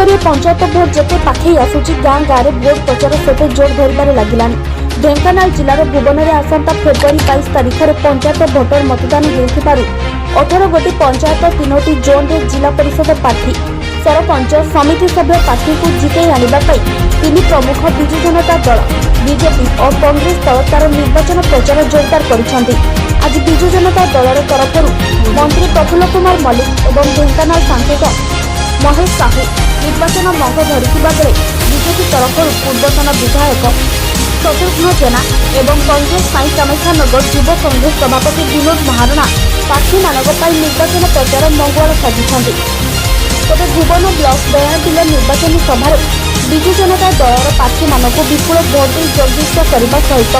स्तरीय पंचायत भोट जेते पाखे आसुची गाँ गाँव में भोट प्रचार सेते जोर धरबार लगिला। ढेंकानाल जिलार भुवन में आसंता फेब्रुआरी 22 तारिख में पंचायत भोटर मतदान होउथिबारु 18 गोटी पंचायत 3टी जोन रे जिला परिषद प्रार्थी सरपंच समिति सभ्य प्रार्थी को जिते आनिबा पई तीन प्रमुख विजु जनता दल बीजेपी और कांग्रेस दल तार निर्वाचन प्रचार जोरदार करिसेंती। आज विजु जनता दलर तरफरु मंत्री प्रफुल्ल कुमार मल्लिक और ढेंकानाल सांसद महेश साहू निर्वाचन मंग धरिथिबा बेले बीजेपी तरफरु पूर्वतन विधायक शत्रुघ्न जेना एवं कांग्रेस साई कामाख्यानगर युव कांग्रेस सभापति विनोद महाराणा प्रार्थी निर्वाचन प्रचार मंगुआल साजिଛନ୍ତି। तेज भुवन ब्लॉक दयादिल निर्वाचन सभार विजु जनता दलर प्रार्थी विपुल भोट जगदीश करने सहित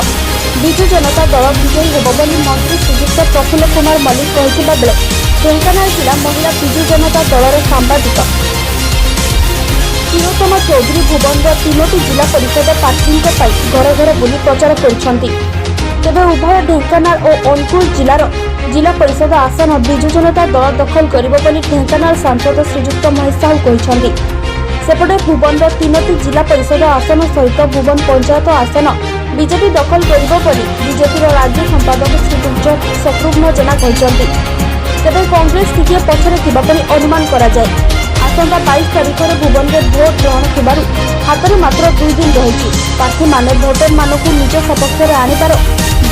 विजु जनता दल विजयी हेब बोली मंत्री श्रीजुक्त प्रफुल्ल कुमार मल्लिक कहथिबा बेले ढेंकानाल जिला महिला विजु जनता दलर सांबादिक तिलोत्तमा चौधरी भुवन 3टी जिला परिषद प्रार्थी घर घर बुली प्रचार करिसेंती। तेबे उभय ढेंकानाल और अनुगुल जिलार जिला परिषद आसन विजु जनता दल दखल करिबो बोली ढेंकानाल सांसद श्रीजुक्त महेश साहू कहिसेंती। सेपटे भुवन 3टी जिला परिषद आसन सहित भुवन पंचायत आसन बीजेपी दखल करिबो बोली बीजेपी राज्य संपादक श्रीजुक्त शत्रुघ्न जेना कहिसेंती। तेबे कांग्रेस टिके पछरे थिबा परि अनुमान करा जाय। आसंता 22 तारिख में भुवन में भोट ग्रहण थिबारु हाथ में मात्र 2 दिन रही प्रार्थी माने भोटर मानक निज सपक्ष में आनिबार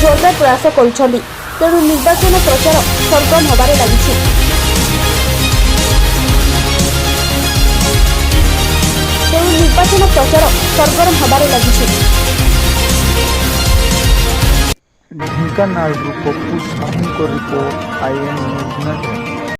जोरदार प्रयास करुछंती। तेणु निर्वाचन प्रचार सरगम होबार लागिछि। Dhenkanal Pappu Sahu report IN news.